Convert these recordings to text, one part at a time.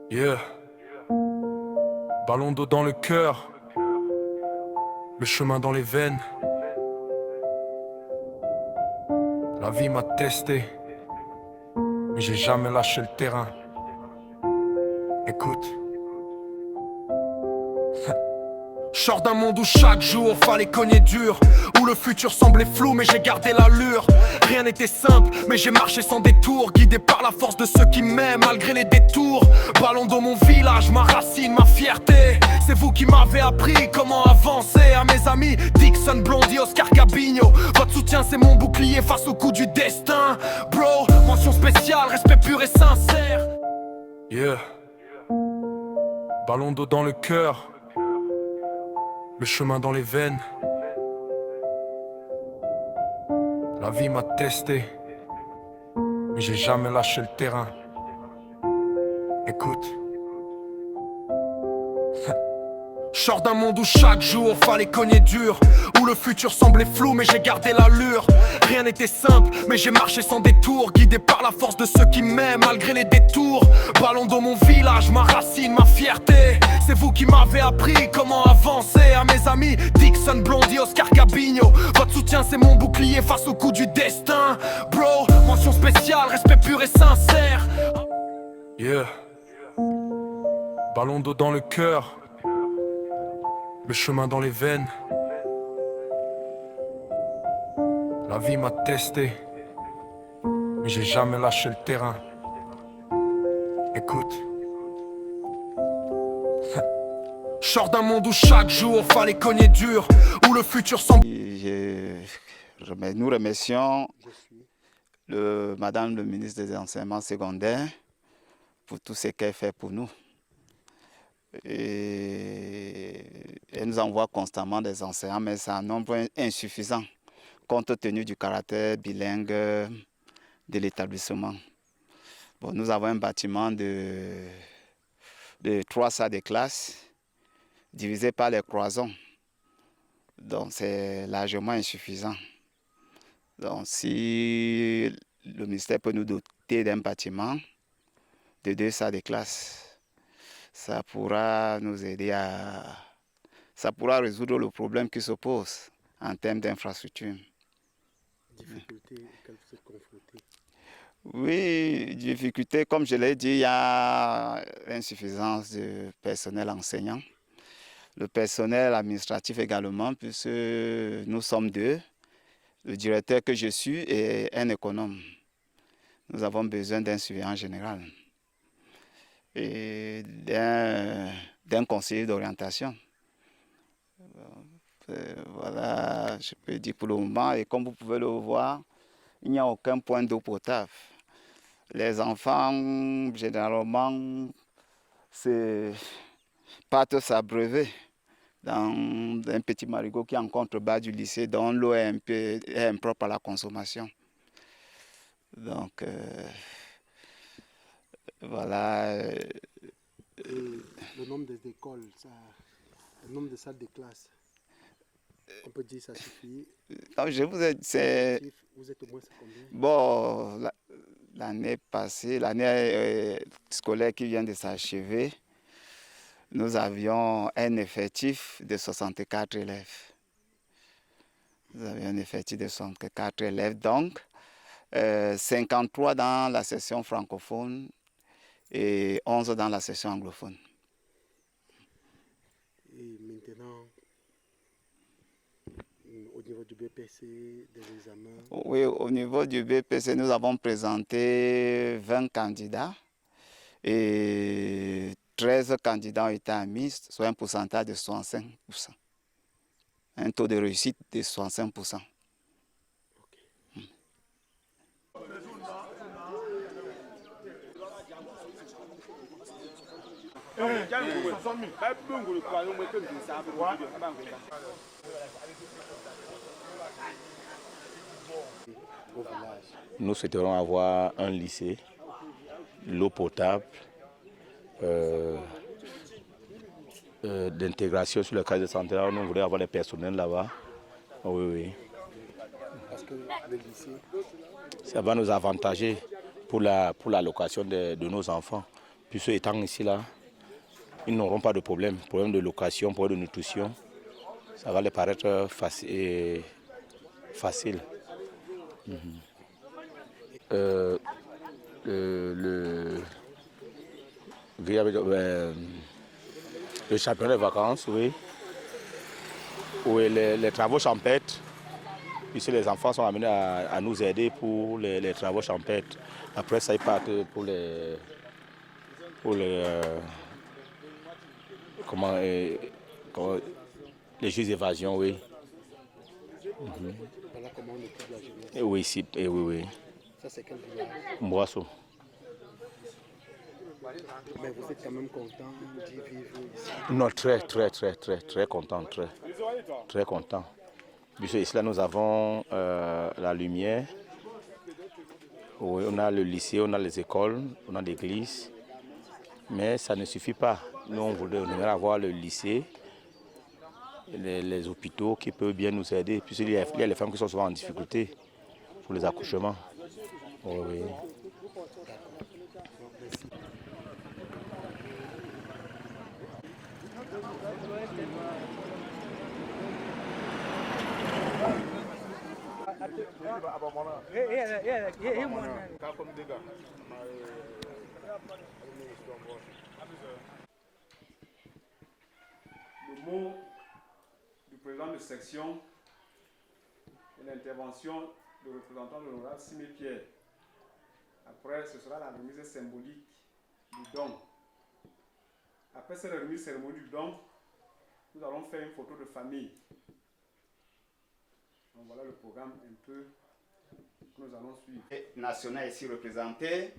Yeah, ballon d'eau dans le cœur, le chemin dans les veines. La vie m'a testé, mais j'ai jamais lâché le terrain. Écoute. Sors d'un monde où chaque jour fallait cogner dur, où le futur semblait flou mais j'ai gardé l'allure. Rien n'était simple mais j'ai marché sans détour, guidé par la force de ceux qui m'aiment malgré les détours. Ballon dans mon village, ma racine, ma fierté. C'est vous qui m'avez appris comment avancer. À mes amis, Dixon, Blondie, Oscar Cabinho, votre soutien c'est mon bouclier face au coup du destin. Bro, mention spéciale, respect pur et sincère. Yeah, ballon d'eau dans le cœur, le chemin dans les veines. La vie m'a testé, mais j'ai jamais lâché le terrain. Écoute. Sors d'un monde où chaque jour fallait cogner dur, où le futur semblait flou mais j'ai gardé l'allure. Rien n'était simple mais j'ai marché sans détour, guidé par la force de ceux qui m'aiment malgré les détours. Ballon dans mon village, ma racine, ma fierté. C'est vous qui m'avez appris comment avancer. À mes amis, Dixon, Blondie, Oscar Cabinho, votre soutien c'est mon bouclier face au coup du destin. Bro, mention spéciale, respect pur et sincère. Yeah, ballon d'eau dans le cœur, le chemin dans les veines. La vie m'a testé, mais j'ai jamais lâché le terrain. Écoute. Sors d'un monde où chaque jour fallait cogner dur, où le futur semble... Nous remercions Madame le ministre des Enseignements secondaires pour tout ce qu'elle fait pour nous. Et elle nous envoie constamment des enseignants, mais c'est un nombre insuffisant compte tenu du caractère bilingue de l'établissement. Bon, nous avons un bâtiment de 3 salles de classe divisé par les cloisons. Donc c'est largement insuffisant. Donc si le ministère peut nous doter d'un bâtiment de 2 salles de classe, ça pourra nous aider ça pourra résoudre le problème qui se pose en termes d'infrastructure. Difficultés auxquelles vous êtes confrontés? Oui, difficultés, comme je l'ai dit, il y a insuffisance de personnel enseignant. Le personnel administratif également, puisque nous sommes 2. Le directeur que je suis est un économe. Nous avons besoin d'un surveillant général et d'un conseiller d'orientation. Voilà, je peux dire pour le moment. Et comme vous pouvez le voir, il n'y a aucun point d'eau potable. Les enfants, généralement, partent s'abreuver dans un petit marigot qui est en contrebas du lycée, dont l'eau est impropre à la consommation. Donc, voilà. Le nombre des écoles, le nombre de salles de classe, on peut dire que ça suffit. Non, je vous ai dit, vous êtes au moins combien? Bon, l'année passée, l'année scolaire qui vient de s'achever, nous avions un effectif de 64 élèves. Nous avions un effectif de 64 élèves, donc 53 dans la section francophone et 11 dans la section anglophone. Et maintenant, au niveau du BPC, des examens? Oui, au niveau du BPC, nous avons présenté 20 candidats et 13 candidats ont été admis, soit un pourcentage de 65%. Un taux de réussite de 65%. Nous souhaiterons avoir un lycée, l'eau potable, d'intégration sur le cas de santé. Nous voulons avoir les personnels là-bas. Oui, oui. Parce que le lycée... Ça va nous avantager pour la location de nos enfants. Puis ceux étant ici là, ils n'auront pas de problème. Problème de location, problème de nutrition, ça va leur paraître facile. Le championnat de vacances, oui. Oui, les travaux champêtres. Ici, les enfants sont amenés à nous aider pour les travaux champêtres. Après ça, ils partent pour les les jeux d'évasion, oui. Voilà comment on occupe la jeunesse. Et oui, ici, et oui. Ça, c'est quel village? Mboissou. Mais vous êtes quand même content d'y vivre ici? Non, très content, très content. Puisque ici, là, nous avons la lumière. Oui, on a le lycée, on a les écoles, on a l'église. Mais ça ne suffit pas. Nous, on voudrait avoir le lycée, les hôpitaux qui peuvent bien nous aider. Puisqu'il y a les femmes qui sont souvent en difficulté pour les accouchements. Oui. Le mot du président de section et l'intervention du représentant de l'honorable Simé Pierre. Après, ce sera la remise symbolique du don. Après cette remise cérémonie du don, nous allons faire une photo de famille. Donc voilà le programme un peu que nous allons suivre. National ici représenté,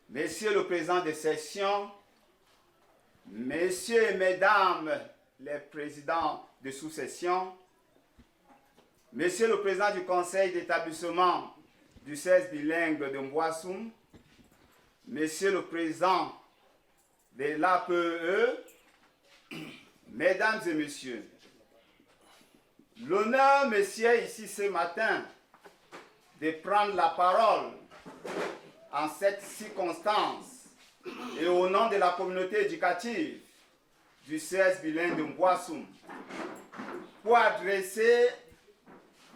Monsieur le président de section, Messieurs et Mesdames les présidents de sous-section, Monsieur le président du conseil d'établissement du 16 bilingue de Mboissoum, Monsieur le président de l'APE, Mesdames et Messieurs, l'honneur me sied ici ce matin de prendre la parole en cette circonstance et au nom de la communauté éducative du 16 bilingue de Mboissoum pour adresser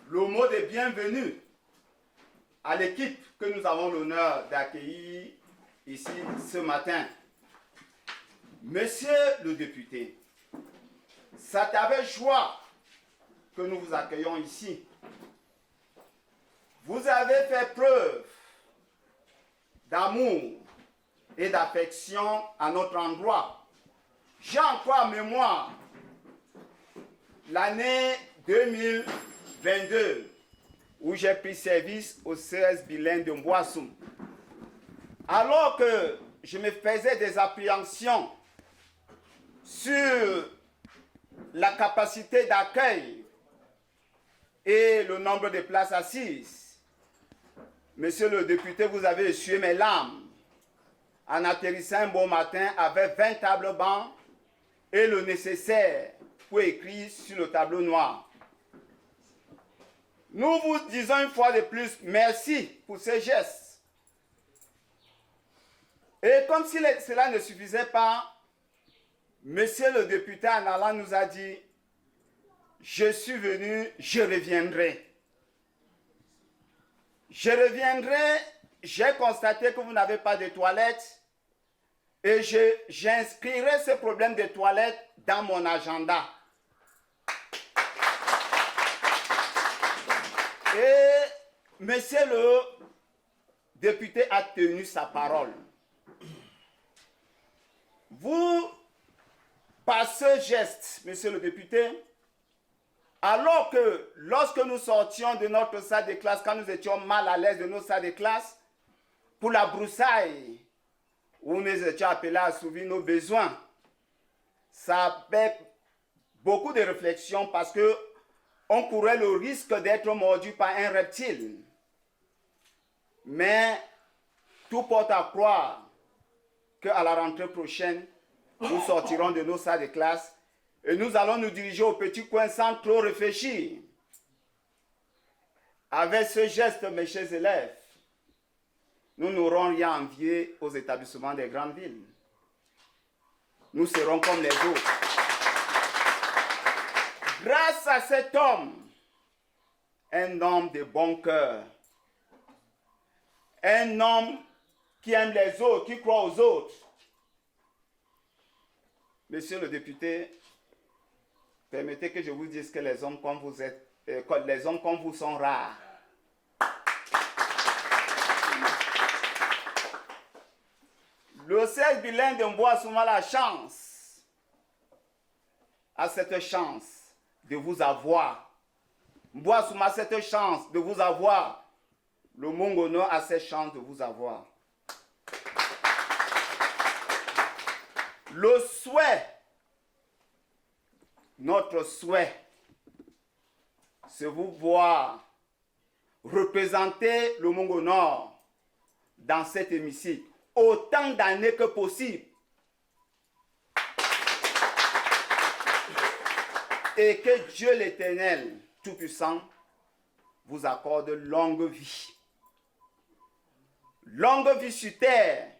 le mot de bienvenue à l'équipe que nous avons l'honneur d'accueillir ici ce matin. Monsieur le député, c'est avec joie que nous vous accueillons ici. Vous avez fait preuve d'amour et d'affection à notre endroit. J'ai encore en mémoire l'année 2022 où j'ai pris service au 16 bilingue de Mboissoum. Alors que je me faisais des appréhensions sur la capacité d'accueil et le nombre de places assises, Monsieur le député, vous avez essuyé mes larmes en atterrissant un bon matin avec 20 tables bancs et le nécessaire pour écrire sur le tableau noir. Nous vous disons une fois de plus merci pour ces gestes. Et comme si cela ne suffisait pas, Monsieur le député en allant nous a dit « Je suis venu, je reviendrai ». Je reviendrai, j'ai constaté que vous n'avez pas de toilettes et j'inscrirai ce problème de toilettes dans mon agenda. Et monsieur le député a tenu sa parole. Vous, par ce geste, monsieur le député, alors que lorsque nous sortions de notre salle de classe, quand nous étions mal à l'aise de nos salles de classe, pour la broussaille, où nous étions appelés à assouvir nos besoins, ça fait beaucoup de réflexions parce qu'on courait le risque d'être mordu par un reptile. Mais tout porte à croire qu'à la rentrée prochaine, nous sortirons de nos salles de classe et nous allons nous diriger au petit coin sans trop réfléchir. Avec ce geste, mes chers élèves, nous n'aurons rien à envier aux établissements des grandes villes. Nous serons comme les autres. Grâce à cet homme, un homme de bon cœur, un homme qui aime les autres, qui croit aux autres. Monsieur le député, permettez que je vous dise que les hommes comme vous êtes, les hommes comme vous sont rares. Le siège bilingue de Mboassoum a cette chance de vous avoir. Mboassoum a cette chance de vous avoir. Le Mongono a cette chance de vous avoir. Le souhait, notre souhait, c'est vous voir représenter le Mongo-Nord dans cet hémicycle autant d'années que possible. Et que Dieu l'Éternel Tout-Puissant vous accorde longue vie. Longue vie sur terre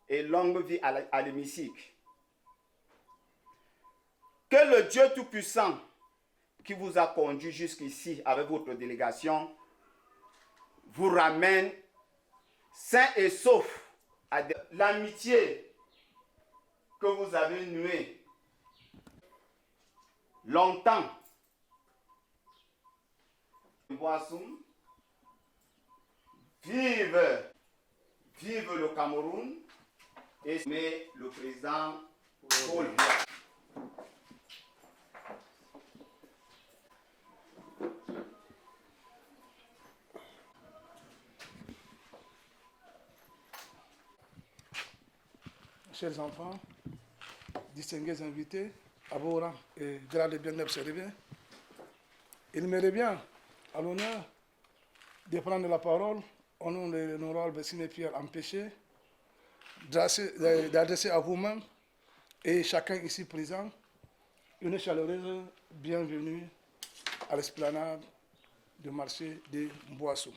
et longue vie à l'hémicycle. Que le Dieu Tout-Puissant qui vous a conduit jusqu'ici avec votre délégation vous ramène sain et sauf à l'amitié que vous avez nouée longtemps. Mboassoum, vive le Cameroun et le président Paul Biya. Chers enfants, distingués invités, à vos rangs et grades bien observés, il me revient à l'honneur de prendre la parole au nom de l'honorable Simé-Pierre Empêché, d'adresser à vous-même et chacun ici présent une chaleureuse bienvenue à l'esplanade du marché de Mboassoum.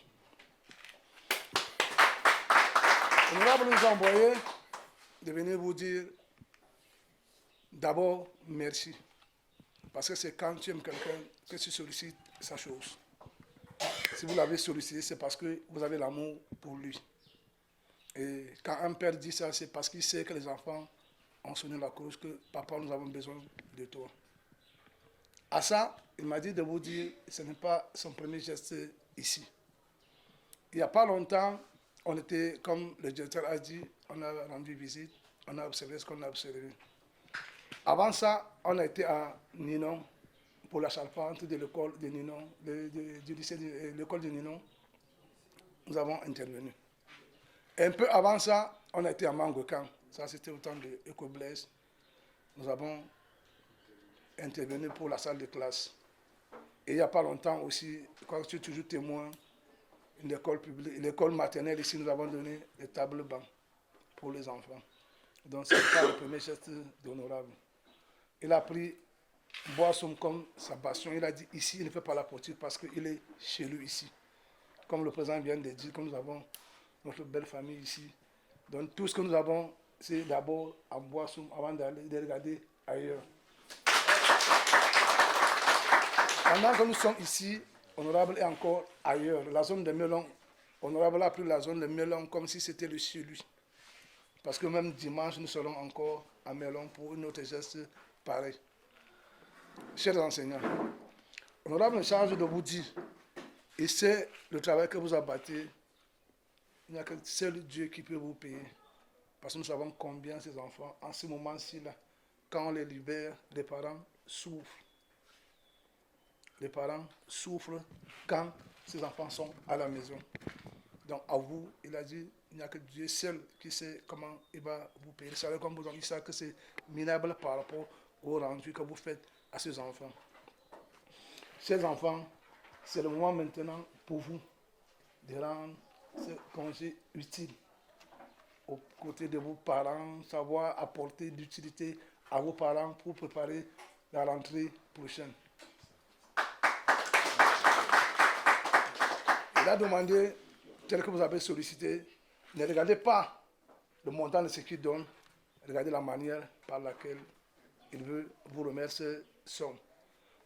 L'honorable nous a envoyé de venir vous dire d'abord merci. Parce que c'est quand tu aimes quelqu'un que tu sollicites sa chose. Si vous l'avez sollicité, c'est parce que vous avez l'amour pour lui. Et quand un père dit ça, c'est parce qu'il sait que les enfants ont sonné la cause, que papa, nous avons besoin de toi. À ça, il m'a dit de vous dire que ce n'est pas son premier geste ici. Il n'y a pas longtemps, on était, comme le directeur a dit, on a rendu visite, on a observé ce qu'on a observé. Avant ça, on a été à Ninon pour la charpente de l'école de Ninon, du lycée de l'école de Ninon. Nous avons intervenu. Un peu avant ça, on a été à Mangokan. Ça, c'était au temps de Eco-Blaise. Nous avons intervenu pour la salle de classe. Et il n'y a pas longtemps aussi, quand je suis toujours témoin, une école publique, l'école maternelle ici, nous avons donné des tables bancs pour les enfants. Donc, ce n'est pas le premier geste d'honorable. Il a pris Mboassoum comme sa passion. Il a dit ici, il ne fait pas la politique parce qu'il est chez lui ici. Comme le président vient de dire, comme nous avons notre belle famille ici. Donc, tout ce que nous avons, c'est d'abord à Mboassoum avant d'aller de regarder ailleurs. Pendant que nous sommes ici, honorable est encore ailleurs. La zone de Melon, honorable a pris la zone de Melon comme si c'était le chez lui. Parce que même dimanche, nous serons encore à Melon pour une autre geste pareil. Chers enseignants, honorable me charge de vous dire, et c'est le travail que vous abattez, il n'y a que seul Dieu qui peut vous payer. Parce que nous savons combien ces enfants, en ce moment-ci-là, quand on les libère, les parents souffrent. Les parents souffrent quand ces enfants sont à la maison. Donc à vous, il a dit, il n'y a que Dieu seul qui sait comment il va vous payer. Vous savez, comme vous avez dit ça, que c'est minable par rapport au rendu que vous faites à ces enfants. Ces enfants, c'est le moment maintenant pour vous de rendre ce congé utile aux côtés de vos parents, savoir apporter d'utilité à vos parents pour préparer la rentrée prochaine. Il a demandé, tel que vous avez sollicité, Ne regardez pas le montant de ce qu'il donne, regardez la manière par laquelle il veut vous remettre cette somme.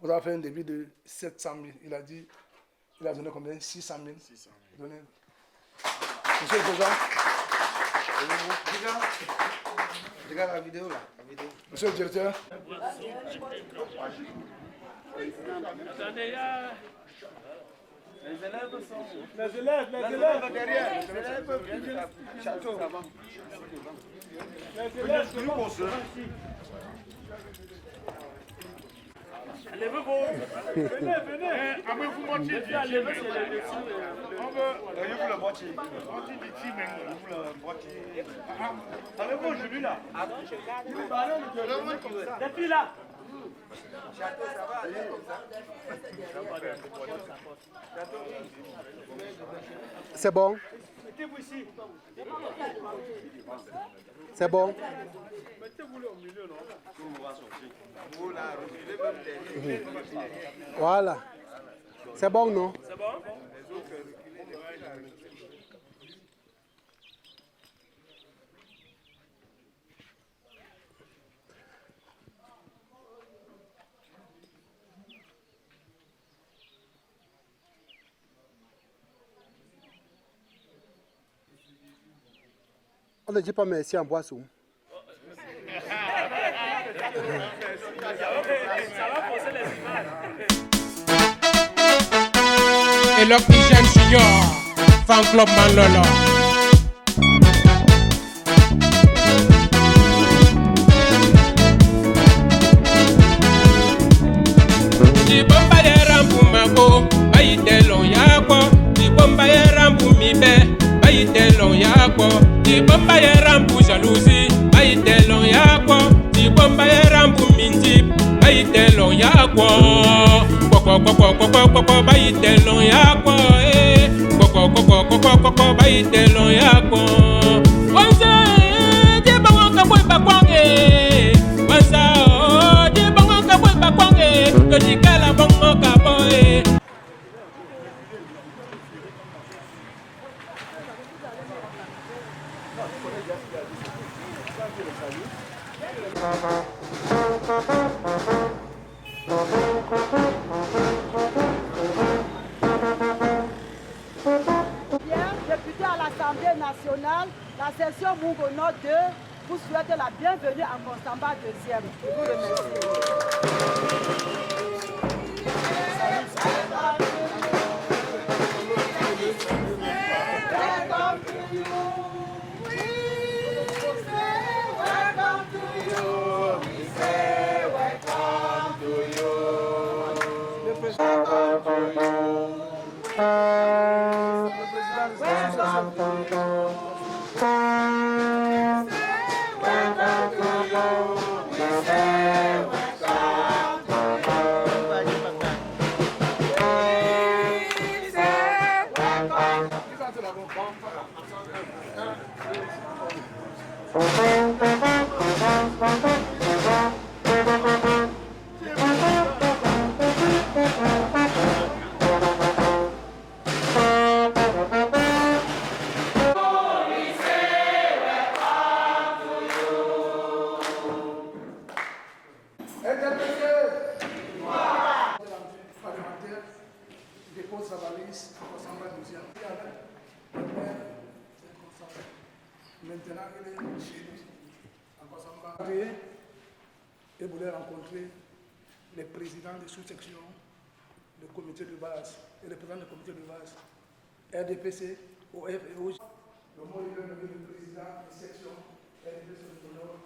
Vous avez fait un débit de 700 000. Il a dit, il a donné combien? 600 000. 600 000. Donnez. Monsieur le Président. Regarde la vidéo là. Monsieur le Directeur. Attendez, il y a... Les élèves sont... Les élèves derrière. Les élèves château. Les élèves sont Levez-vous. Venez. Après, vous montez. On veut le boîtier. On dit d'ici même, vous le boîtier. Avez-vous aujourd'hui là? Depuis là. C'est bon. Mettez-vous ici. C'est bon. Mettez-vous au milieu, non? Voilà. C'est bon, non? C'est bon? On ne dit pas merci en boisson. Ça va forcer les images. Et l'Oxygène Junior, fan club Manlolo. Di bomba ye rampu mako, bayi delon yako. Di bomba ye rampu mibe, bayi delon yako. Di bomba ye rampu jalousie, bayi delon yako. Di bomba ye rampu minjip, bayi delon yako. Koko bayi delon yako, eh. Koko bayi delon yako. Wanza, di bango kaboy bakwange. Wanza, oh, di bango kaboy bakwange. Logikala bango kaboy. Député à l'Assemblée nationale, la session Mungo Nord 2 vous souhaite la bienvenue à Constamba 2e. Je vous remercie. Dépose sa valise à Constamba 2e. Maintenant, il est chez lui, à Constamba. Et voulait rencontrer les présidents des sous-sections, le comité de base et les présidents du comité de base, RDPC, OF et OG. Le mot est le président des sections, RDPC, le nord,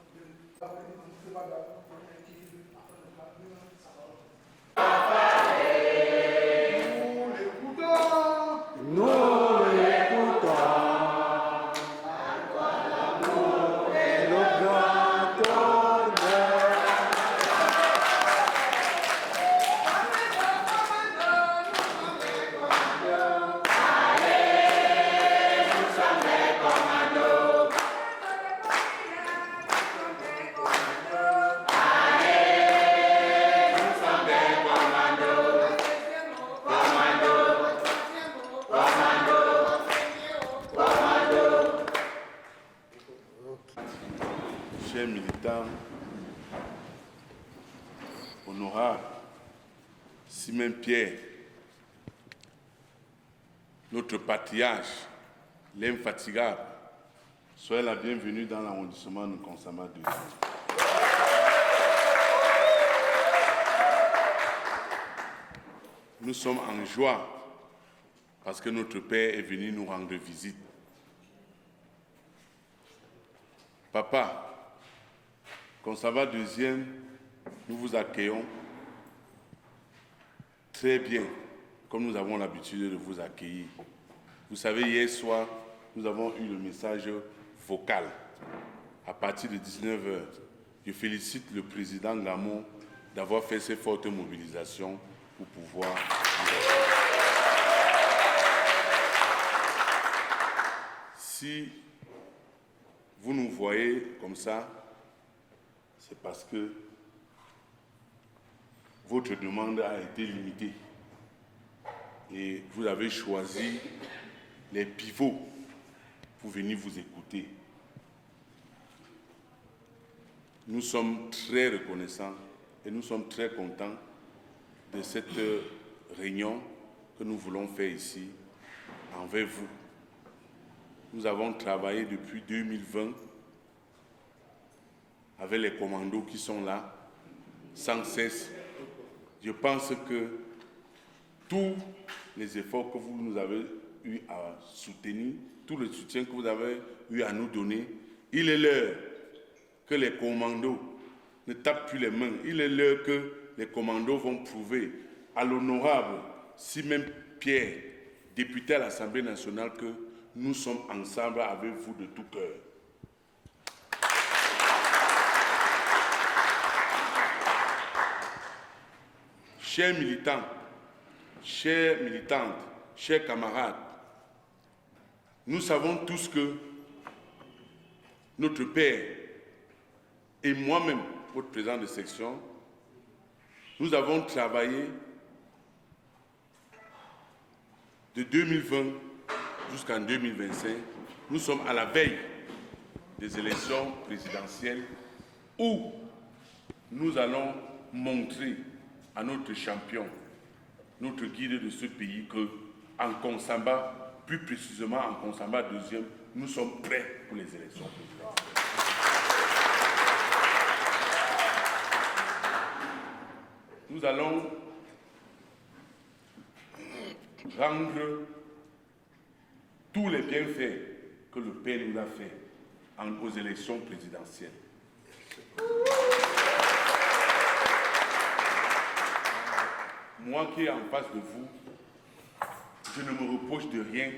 Chers militants, honorables, Simon Pierre, notre patriarche, l'infatigable, soyez la bienvenue dans l'arrondissement de Konsamba 2. Nous sommes en joie parce que notre père est venu nous rendre visite. Papa, Konsamba 2e, nous vous accueillons très bien, comme nous avons l'habitude de vous accueillir. Vous savez, hier soir, nous avons eu le message vocal à partir de 19h. Je félicite le président Gamon d'avoir fait ces fortes mobilisations pour pouvoir... Si vous nous voyez comme ça, c'est parce que votre demande a été limitée et vous avez choisi les pivots pour venir vous écouter. Nous sommes très reconnaissants et nous sommes très contents de cette réunion que nous voulons faire ici envers vous. Nous avons travaillé depuis 2020 avec les commandos qui sont là, sans cesse. Je pense que tous les efforts que vous nous avez eu à soutenir, tout le soutien que vous avez eu à nous donner, il est l'heure que les commandos ne tapent plus les mains. Il est l'heure que les commandos vont prouver à l'honorable Simon Pierre, député à l'Assemblée nationale, que nous sommes ensemble avec vous de tout cœur. Chers militants, chères militantes, chers camarades, nous savons tous que notre père et moi-même, votre président de section, nous avons travaillé de 2020 jusqu'en 2025. Nous sommes à la veille des élections présidentielles où nous allons montrer à notre champion, notre guide de ce pays, que en Konsamba, plus précisément en Konsamba 2e, nous sommes prêts pour les élections présidentielles. Nous allons rendre tous les bienfaits que le Père nous a fait aux élections présidentielles. Moi qui est en face de vous, je ne me reproche de rien.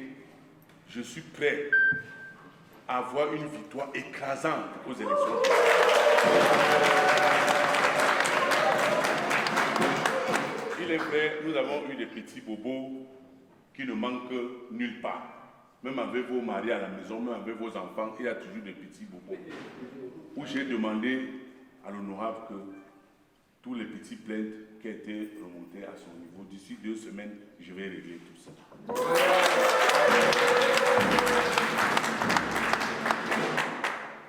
Je suis prêt à avoir une victoire écrasante aux élections. Il est vrai, nous avons eu des petits bobos qui ne manquent nulle part. Même avec vos maris à la maison, même avec vos enfants, il y a toujours des petits bobos. Où j'ai demandé à l'honorable que tous les petits plaintes qui étaient remontées à son niveau, d'ici 2 semaines, je vais régler tout ça.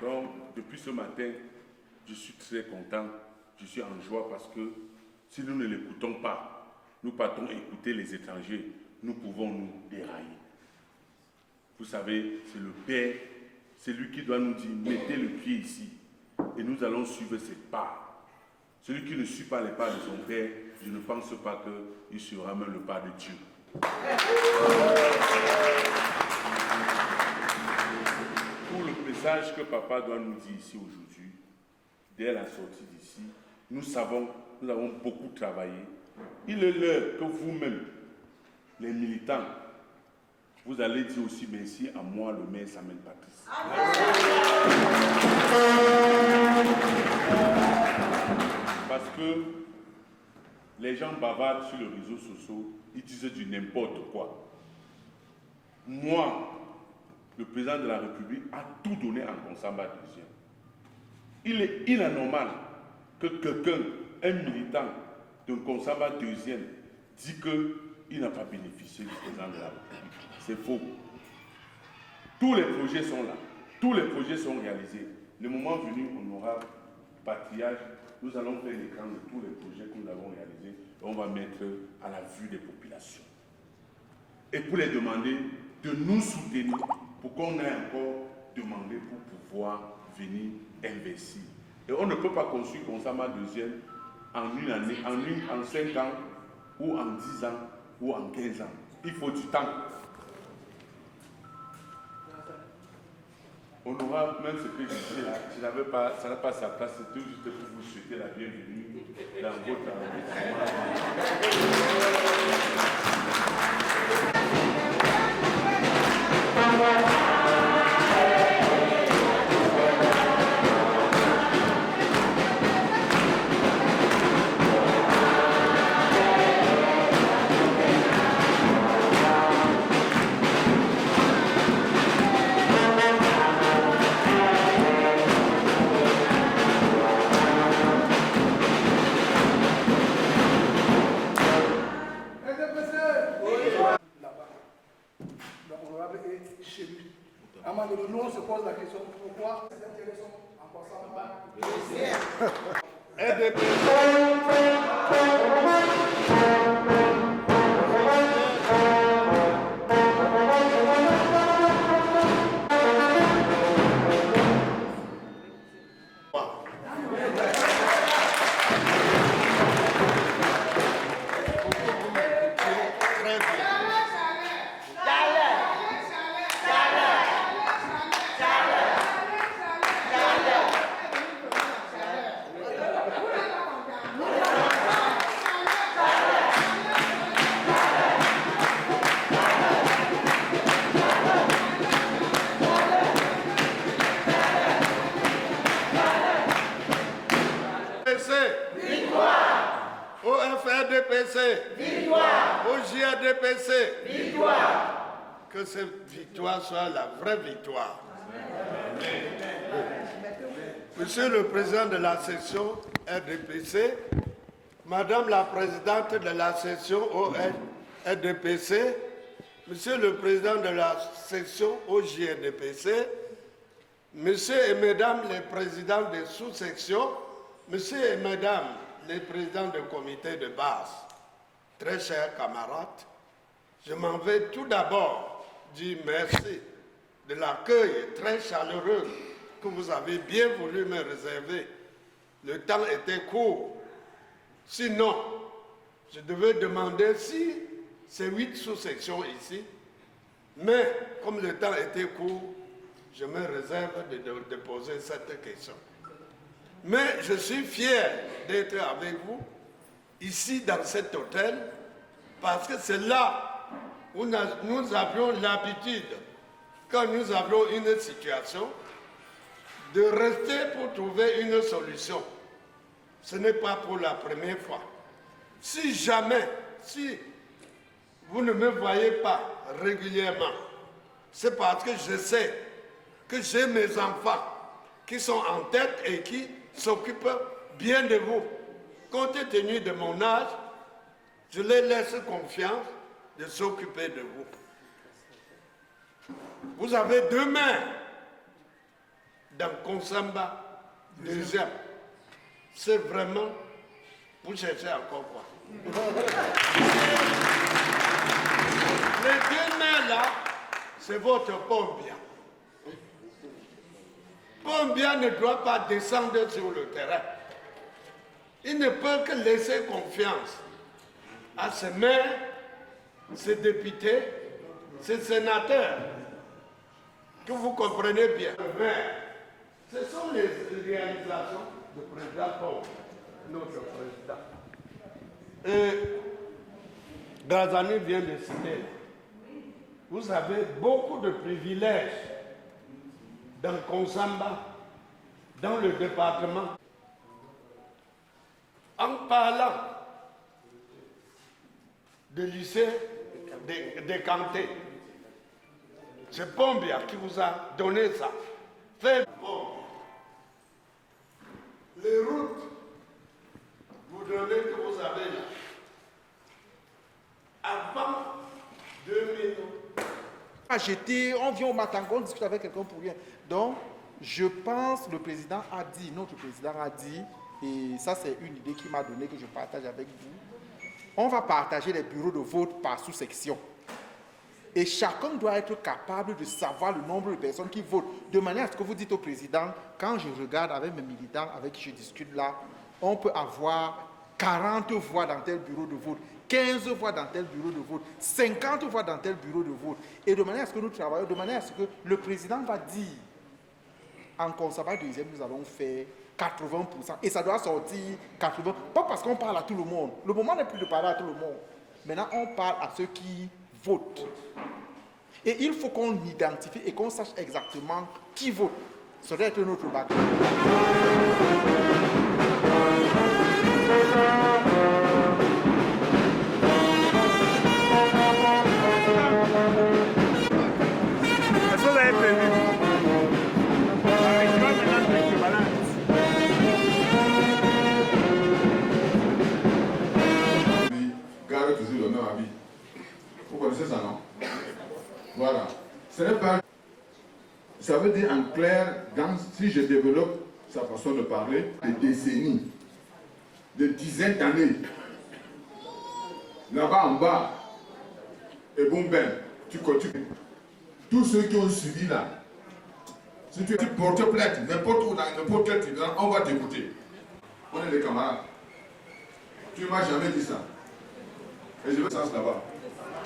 Donc, depuis ce matin, je suis très content, je suis en joie parce que si nous ne l'écoutons pas, nous partons écouter les étrangers, nous pouvons nous dérailler. Vous savez, c'est le Père, c'est lui qui doit nous dire, mettez le pied ici, et nous allons suivre ses pas. Celui qui ne suit pas les pas de son Père, je ne pense pas qu'il suivra même le pas de Dieu. Pour le message que Papa doit nous dire ici aujourd'hui, dès la sortie d'ici, nous avons beaucoup travaillé. Il est l'heure que vous-même, les militants, vous allez dire aussi merci à moi, le maire Samuel Patrice. Parce que les gens bavardent sur les réseaux sociaux, ils disent du n'importe quoi. Moi, le président de la République a tout donné en Konsamba 2e. Il est anormal que quelqu'un, un militant de Konsamba 2e, dit qu'il n'a pas bénéficié du président de la République. C'est faux. Tous les projets sont là. tous les projets sont réalisés. Le moment venu, on aura patrillage. Nous allons faire l'écran de tous les projets que nous avons réalisés et on va mettre à la vue des populations. Et pour les demander de nous soutenir pour qu'on ait encore demandé pour pouvoir venir investir. Et on ne peut pas construire Konsamba deuxième en une année, en 5 ans, ou en 10 ans, ou en 15 ans. Il faut du temps. On aura même ce que je dis là, ça n'a pas sa place, c'est tout juste pour vous souhaiter la bienvenue dans votre arrondissement. Chez lui. À un moment donné, nous on se pose la question pourquoi ces intérêts sont encore ça bas. Au FRDPC, victoire. Au JRDPC, victoire. Que cette victoire soit la vraie victoire. Monsieur le président de la section RDPC, Madame la présidente de la section RDPC, Monsieur le président de la section OJRDPC, Monsieur et Mesdames les présidents des sous-sections, Monsieur et Mesdames les présidents du comité de base, très chers camarades, je m'en vais tout d'abord dire merci de l'accueil très chaleureux que vous avez bien voulu me réserver. Le temps était court. Sinon, je devais demander si c'est 8 sous-sections ici, mais comme le temps était court, je me réserve de poser cette question. Mais je suis fier d'être avec vous, ici dans cet hôtel, parce que c'est là où nous avions l'habitude, quand nous avions une situation, de rester pour trouver une solution. Ce n'est pas pour la première fois. Si jamais, si vous ne me voyez pas régulièrement, c'est parce que je sais que j'ai mes enfants qui sont en tête et qui s'occupent bien de vous. Compte tenu de mon âge, je les laisse confiance de s'occuper de vous. Vous avez 2 mains dans Konsamba deuxième. C'est vraiment, vous cherchez encore quoi? Les 2 mains là, c'est votre Pombia. Pombia ne doit pas descendre sur le terrain. Il ne peut que laisser confiance à ses maires, ses députés, ses sénateurs, que vous comprenez bien. Mais ce sont les réalisations du président Paul, notre président. Et Grazani vient de citer, vous avez beaucoup de privilèges dans Konsamba, dans le département. En parlant du lycée de Kanté, c'est Pombia qui vous a donné ça. Faites bon. Les routes, vous donnez que vous avez là. Avant 2000, jeter, on vient au Matango, on discute avec quelqu'un pour rien. Donc, je pense que le président a dit, notre président a dit, et ça c'est une idée qu'il m'a donnée que je partage avec vous, on va partager les bureaux de vote par sous-section. Et chacun doit être capable de savoir le nombre de personnes qui votent. De manière à ce que vous dites au président, quand je regarde avec mes militants avec qui je discute là, on peut avoir 40 voix dans tel bureau de vote, 15 voix dans tel bureau de vote, 50 voix dans tel bureau de vote. Et de manière à ce que nous travaillons, de manière à ce que le président va dire, en Consamba deuxième, nous allons faire 80%. Et ça doit sortir 80%. Pas parce qu'on parle à tout le monde. Le moment n'est plus de parler à tout le monde. Maintenant, on parle à ceux qui votent. Et il faut qu'on identifie et qu'on sache exactement qui vote. Ça doit être notre bataille. Est-ce que vous avez prévu? Garde toujours le même habit. Vous connaissez ça, non? Voilà. Ce n'est pas... Ça veut dire en clair, si je développe sa façon de parler, des décennies, des dizaines d'années, là-bas en bas, et bon ben, tu continues. Tous ceux qui ont suivi là, si tu portes plainte, n'importe où, dans n'importe quel tribunal, on va t'écouter. On est des camarades. Tu ne m'as jamais dit ça. Et je vais ça là-bas.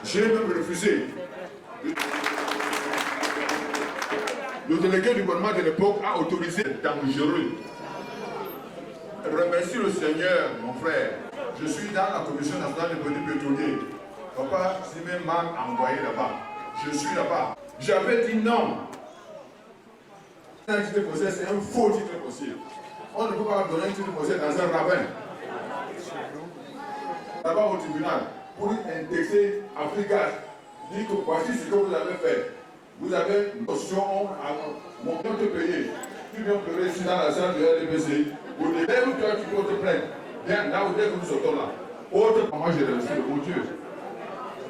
J'ai même refusé. Le délégué du gouvernement de l'époque a autorisé dangereux. Remercie le Seigneur, mon frère. Je suis dans la Commission nationale des produits pétroliers. Papa, si même m'a envoyé là-bas. Je suis là-bas. J'avais dit non. Un titre foncier, c'est un faux titre foncier. On ne peut pas donner un titre foncier dans un ravin. Là-bas au tribunal, pour indexer Africa, dit que voici ce que vous avez fait. Vous avez une notion à mon compte payé. Tu viens pleurer ici dans la salle de RDPC. Au début, toi, tu peux te plaindre. Bien, là où dès que nous sortons là. Autre, moi j'ai reçu le bon Dieu.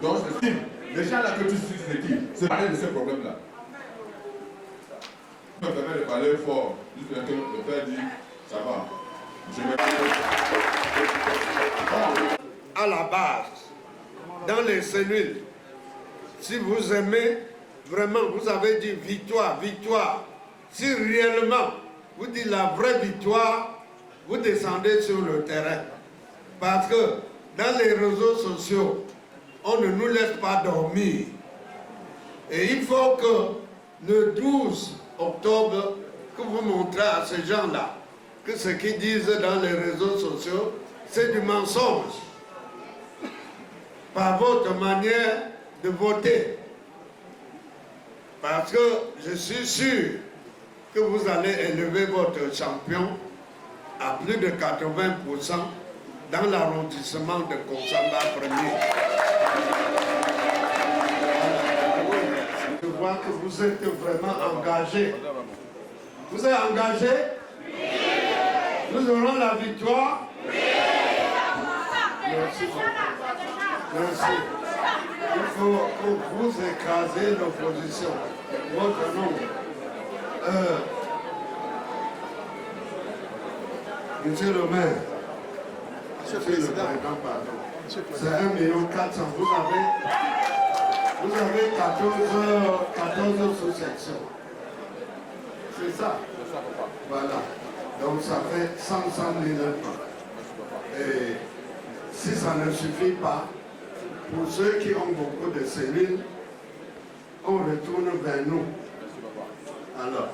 Donc, c'est style. Les gens là que tu suis, c'est qui? C'est parler de ce problème-là. Je me permets de parler fort. Juste que le père dit, ça va. À la base, dans les cellules, si vous aimez, vraiment, vous avez dit victoire, victoire. Si réellement vous dites la vraie victoire, vous descendez sur le terrain. Parce que dans les réseaux sociaux, on ne nous laisse pas dormir. Et il faut que le 12 octobre, que vous montrez à ces gens-là que ce qu'ils disent dans les réseaux sociaux, c'est du mensonge. Par votre manière de voter. Parce que je suis sûr que vous allez élever votre champion à plus de 80% dans l'arrondissement de Consamba 1er. Je vois que vous êtes vraiment engagé. Vous êtes engagé? Oui. Nous aurons la victoire? Oui. Merci. Merci. Il faut que vous écrasez l'opposition. Votre nom. Monsieur le maire. Monsieur le président, pardon. C'est 1,4 million. Vous avez 14 sous-sections. C'est ça. Voilà. Donc ça fait 100 000 francs. Et si ça ne suffit pas, pour ceux qui ont beaucoup de cellules, on retourne vers nous. Alors,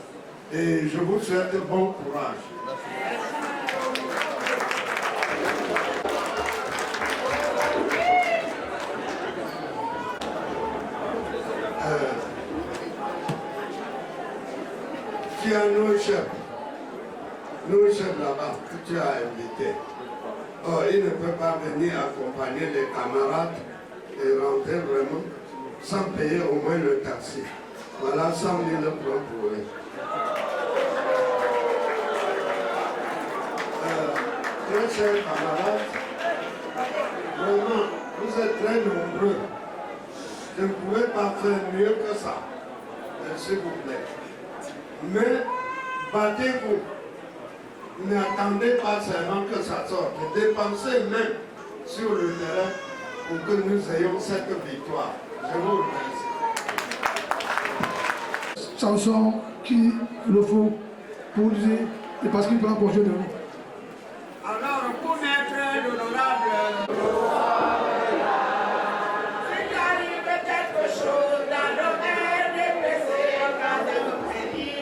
et je vous souhaite bon courage. Qui a nos chefs là-bas que tu as invités. Oh, il ne peut pas venir accompagner les camarades et rentrer vraiment sans payer au moins le taxi. Voilà 100 000 francs pour eux. Très chers camarades, vraiment, vous êtes très nombreux. Je ne pouvais pas faire mieux que ça. S'il vous plaît. Mais battez-vous. N'attendez pas seulement que ça sorte. Dépensez même sur le terrain pour que nous ayons cette victoire. Je vous remercie. Samson qui le faut pour dire, et parce qu'il prend congé de nous. Alors, pour naître l'honorable. S'il arrive quelque chose dans le RDPC, quand elle me prédit,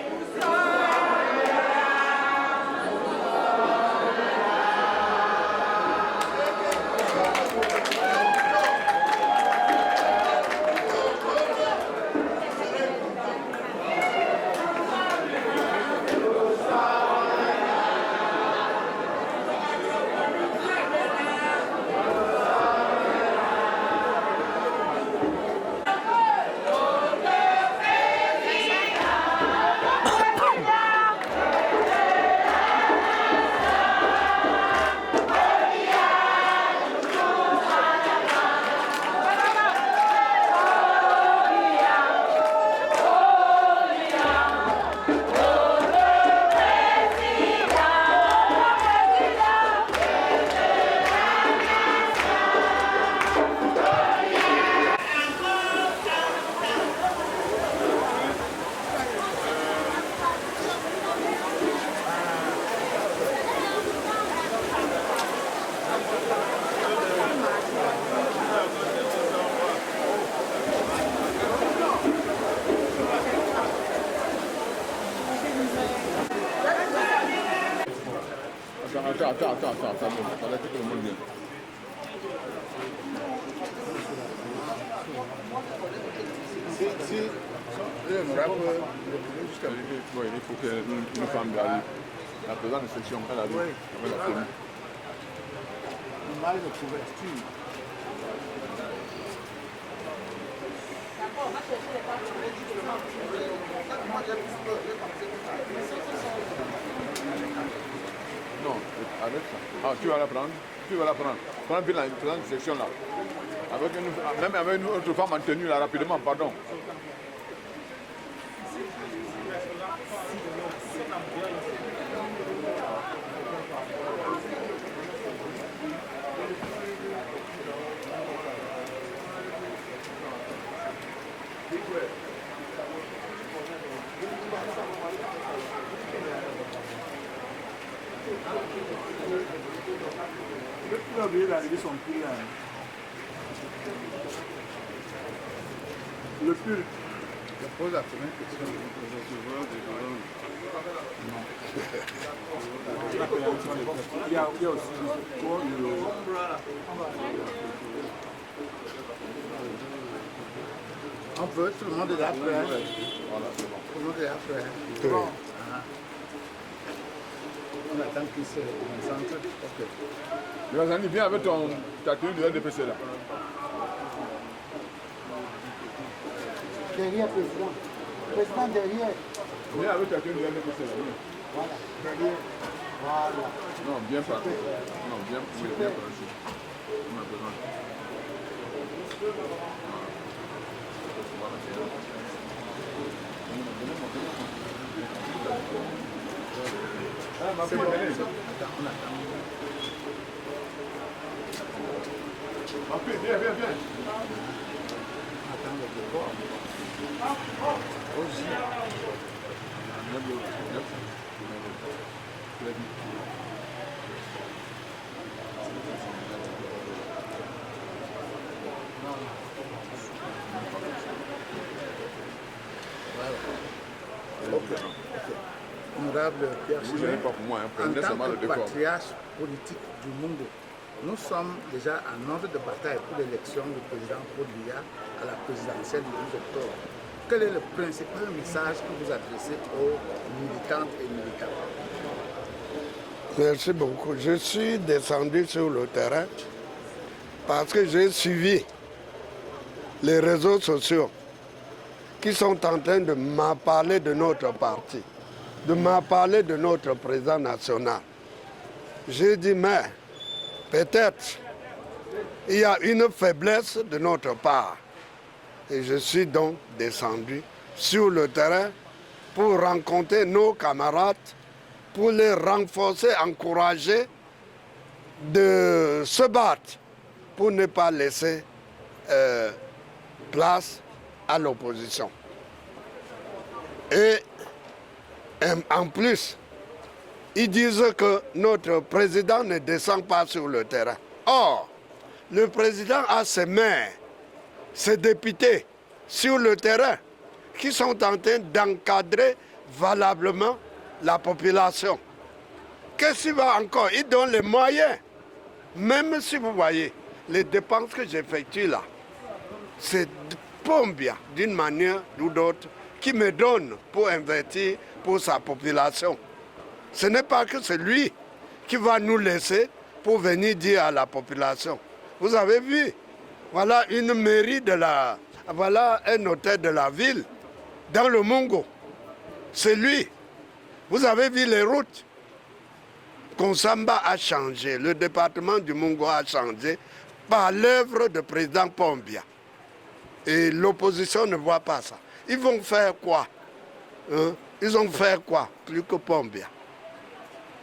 Attends, que tout le monde vienne. Si l'honorable jusqu'à il faut qu'une femme arrive. La présidente de section, elle arrive avec la famille. Mal de couverture. Non, arrête ça. Ah, tu vas la prendre. Tu vas la prendre. Prends bien la présente section là. Même avec une autre femme en tenue là, rapidement, pardon. Il a oublié d'arriver son pull là. Le pull. Je pose la première question. Il y a aussi quoi On peut, tout le monde est là après. Voilà, c'est bon. Tout le monde est là après. Oui. Bon. On attend qu'il se concentre. Ok. Grazani, viens avec ta tenue de LDPC là. Derrière, président. Président, derrière. Viens avec ta tenue de LDPC là. Voilà, derrière. Voilà. Non, bien par Non, bien par ici. On a besoin. Ah, ma fille, venez. Ma fille, viens. Attends, le départ. Aussi. Honorable Pierre Vous n'êtes pas pour moi, en prenez tant seulement le que décor. patriarche politique du monde, nous sommes déjà en ordre de bataille pour l'élection du président Paul Biya à la présidentielle du 12 octobre. Quel est le principal message que vous adressez aux militantes et militants? Merci beaucoup. Je suis descendu sur le terrain parce que j'ai suivi les réseaux sociaux qui sont en train de m'appeler de notre parti, de m'appeler de notre président national. J'ai dit, mais peut-être il y a une faiblesse de notre part. Et je suis donc descendu sur le terrain pour rencontrer nos camarades, pour les renforcer, encourager de se battre pour ne pas laisser place à l'opposition. Et en plus, ils disent que notre président ne descend pas sur le terrain. Or, le président a ses maires, ses députés sur le terrain qui sont en train d'encadrer valablement la population. Qu'est-ce qu'il va encore? Il donne les moyens. Même si vous voyez les dépenses que j'effectue là, c'est Pombia, d'une manière ou d'autre, qui me donne pour investir pour sa population. Ce n'est pas que c'est lui qui va nous laisser pour venir dire à la population. Vous avez vu, voilà une mairie de la... Voilà un hôtel de la ville, dans le Mungo. C'est lui. Vous avez vu les routes. Konsamba a changé, le département du Mungo a changé par l'œuvre du président Pombia. Et l'opposition ne voit pas ça. Ils vont faire quoi? Ils vont faire quoi? Plus que Pombia.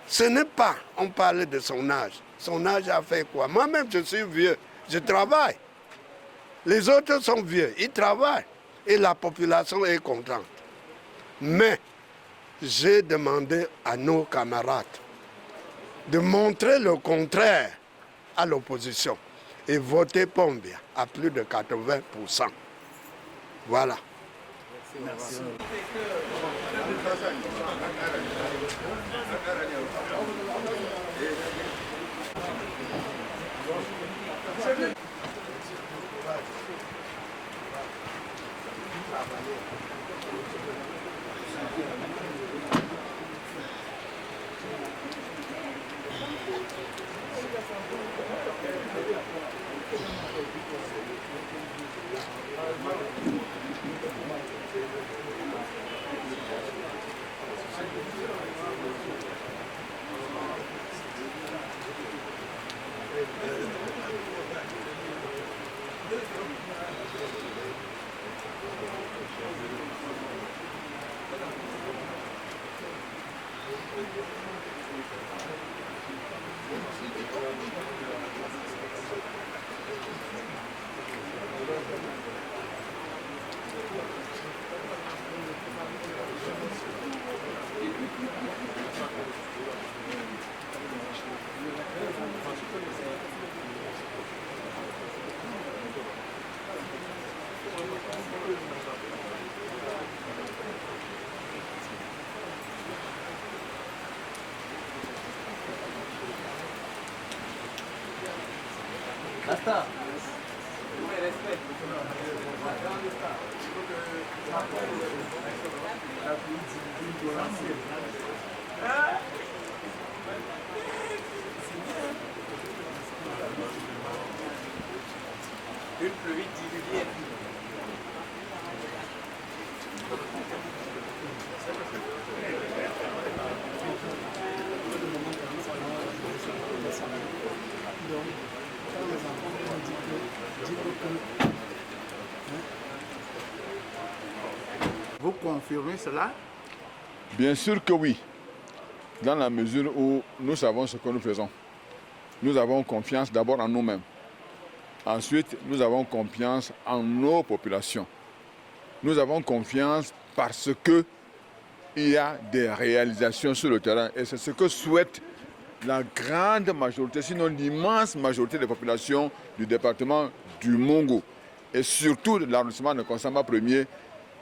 Ce n'est pas, on parlait de son âge. Son âge a fait quoi? Moi-même, je suis vieux, je travaille. Les autres sont vieux, ils travaillent. Et la population est contente. Mais j'ai demandé à nos camarades de montrer le contraire à l'opposition et voter Pombia à plus de 80%. Voilà. Merci. Basta. Une pluie diluvienne. Vous confirmez cela? Bien sûr que oui, dans la mesure où nous savons ce que nous faisons. Nous avons confiance d'abord en nous-mêmes. Ensuite, nous avons confiance en nos populations. Nous avons confiance parce qu'il y a des réalisations sur le terrain et c'est ce que souhaite la grande majorité, sinon l'immense majorité des populations du département du Mungo et surtout de l'arrondissement de Konsamba 1er,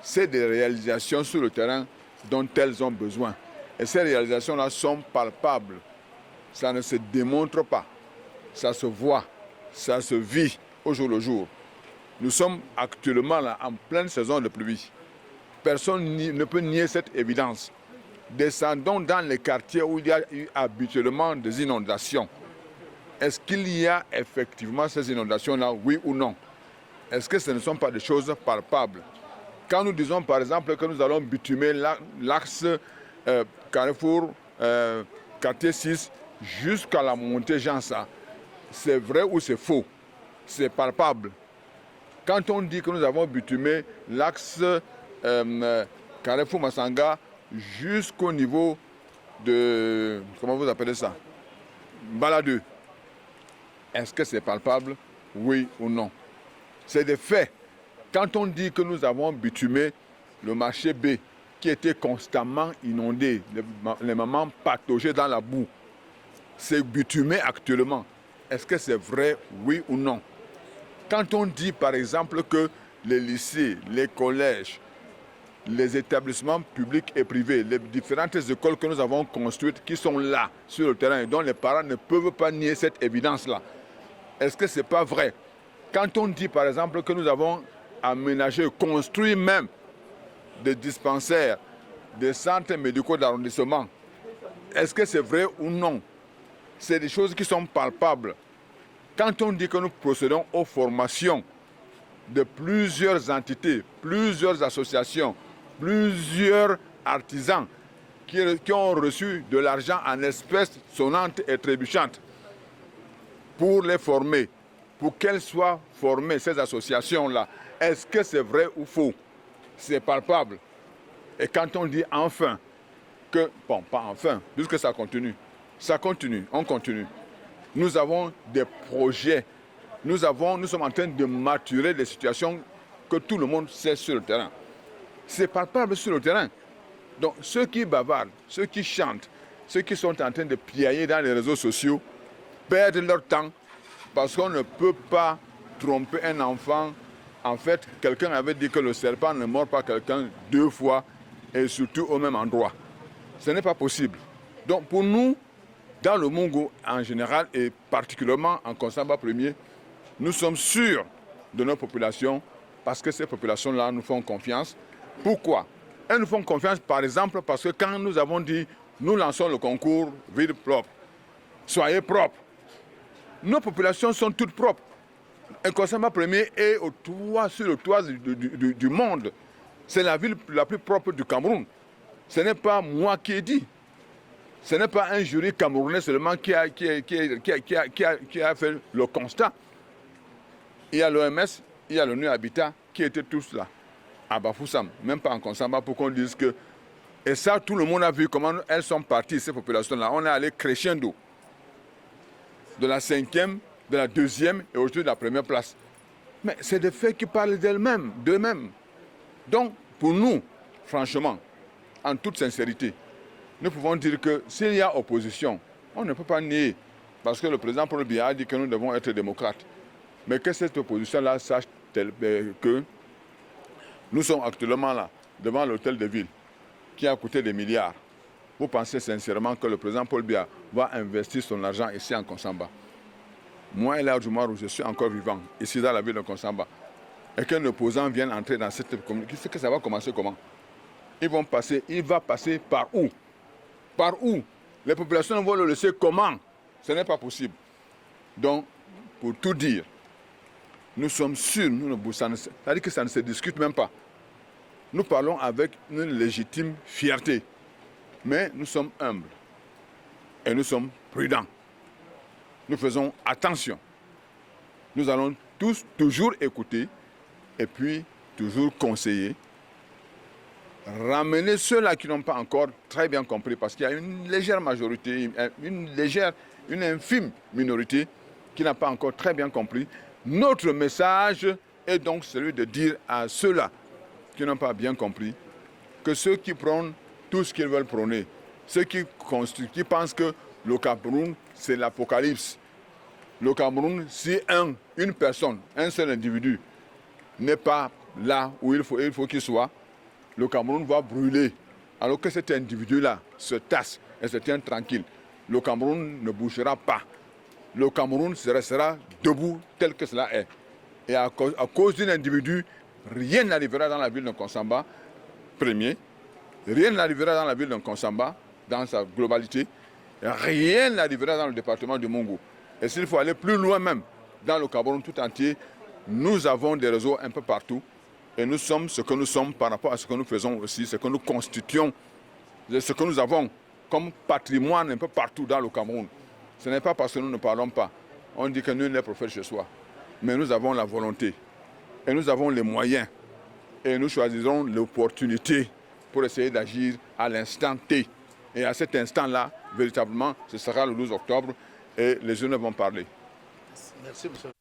c'est des réalisations sur le terrain dont elles ont besoin. Et ces réalisations-là sont palpables. Ça ne se démontre pas. Ça se voit. Ça se vit au jour le jour. Nous sommes actuellement là, en pleine saison de pluie. Personne ne peut nier cette évidence. Descendons dans les quartiers où il y a eu habituellement des inondations. Est-ce qu'il y a effectivement ces inondations-là, oui ou non? Est-ce que ce ne sont pas des choses palpables? Quand nous disons par exemple que nous allons bitumer l'axe Carrefour quartier 6 jusqu'à la montée Jansa, c'est vrai ou c'est faux? C'est palpable. Quand on dit que nous avons bitumé l'axe Carrefour-Massanga jusqu'au niveau de, comment vous appelez ça, Baladeux, est-ce que c'est palpable, oui ou non? C'est des faits. Quand on dit que nous avons bitumé le marché B, qui était constamment inondé, les mamans pataugées dans la boue, c'est bitumé actuellement. Est-ce que c'est vrai, oui ou non? Quand on dit par exemple que les lycées, les collèges, les établissements publics et privés, les différentes écoles que nous avons construites qui sont là, sur le terrain, et dont les parents ne peuvent pas nier cette évidence-là, est-ce que ce n'est pas vrai? Quand on dit par exemple que nous avons aménagé, construit même des dispensaires, des centres médicaux d'arrondissement, est-ce que c'est vrai ou non? C'est des choses qui sont palpables. Quand on dit que nous procédons aux formations de plusieurs entités, plusieurs associations, plusieurs artisans qui ont reçu de l'argent en espèces sonnantes et trébuchantes pour les former, pour qu'elles soient formées, ces associations-là, est-ce que c'est vrai ou faux? C'est palpable. Et quand on dit enfin, que, bon, pas enfin, puisque ça continue, on continue. Nous avons des projets, nous sommes en train de maturer des situations que tout le monde sait sur le terrain. C'est palpable sur le terrain. Donc ceux qui bavardent, ceux qui chantent, ceux qui sont en train de piailler dans les réseaux sociaux, perdent leur temps parce qu'on ne peut pas tromper un enfant. En fait, quelqu'un avait dit que le serpent ne mord pas quelqu'un 2 fois et surtout au même endroit. Ce n'est pas possible. Donc pour nous, dans le Mungu en général et particulièrement en Konsamba Premier, nous sommes sûrs de nos populations parce que ces populations-là nous font confiance. Pourquoi? Elles nous font confiance par exemple parce que quand nous avons dit nous lançons le concours ville propre, soyez propres, nos populations sont toutes propres. Un Konsamba Premier est sur le toit du monde. C'est la ville la plus propre du Cameroun. Ce n'est pas moi qui ai dit. Ce n'est pas un jury camerounais seulement qui a fait le constat. Il y a l'OMS, il y a l'ONU Habitat qui étaient tous là, à Bafoussam, même pas en Konsamba, pour qu'on dise que... Et ça, tout le monde a vu comment elles sont parties, ces populations-là. On est allé crescendo de la 5e, de la 2e et aujourd'hui de la 1re place. Mais c'est des faits qui parlent d'eux-mêmes. Donc, pour nous, franchement, en toute sincérité, nous pouvons dire que s'il y a opposition, on ne peut pas nier. Parce que le président Paul Biya a dit que nous devons être démocrates. Mais que cette opposition-là sache que nous sommes actuellement là, devant l'hôtel de ville, qui a coûté des milliards. Vous pensez sincèrement que le président Paul Biya va investir son argent ici en Konsamba? Moi, Elia Djoumarou, je suis encore vivant, ici dans la ville de Konsamba. Et qu'un opposant vienne entrer dans cette communauté, c'est que ça va commencer comment? Il va passer par où? Par où? Les populations vont le laisser comment? Ce n'est pas possible. Donc, pour tout dire, nous sommes sûrs, c'est-à-dire que ça ne se discute même pas. Nous parlons avec une légitime fierté. Mais nous sommes humbles. Et nous sommes prudents. Nous faisons attention. Nous allons tous toujours écouter et puis toujours conseiller. Ramener ceux-là qui n'ont pas encore très bien compris, parce qu'il y a une légère majorité, une infime minorité qui n'a pas encore très bien compris. Notre message est donc celui de dire à ceux-là qui n'ont pas bien compris que ceux qui prônent tout ce qu'ils veulent prôner, ceux qui pensent que le Cameroun, c'est l'apocalypse. Le Cameroun, si une personne, un seul individu n'est pas là où il faut qu'il soit, le Cameroun va brûler. Alors que cet individu-là se tasse et se tient tranquille. Le Cameroun ne bougera pas. Le Cameroun restera debout tel que cela est. Et à cause d'un individu, rien n'arrivera dans la ville de Konsamba, premier. Rien n'arrivera dans la ville de Konsamba, dans sa globalité. Rien n'arrivera dans le département du Mungu. Et s'il faut aller plus loin même, dans le Cameroun tout entier, nous avons des réseaux un peu partout. Et nous sommes ce que nous sommes par rapport à ce que nous faisons aussi, ce que nous constituons, ce que nous avons comme patrimoine un peu partout dans le Cameroun. Ce n'est pas parce que nous ne parlons pas. On dit que nul n'est prophète chez soi. Mais nous avons la volonté. et nous avons les moyens. Et nous choisirons l'opportunité pour essayer d'agir à l'instant T. Et à cet instant-là, véritablement, ce sera le 12 octobre et les jeunes vont parler. Merci, monsieur.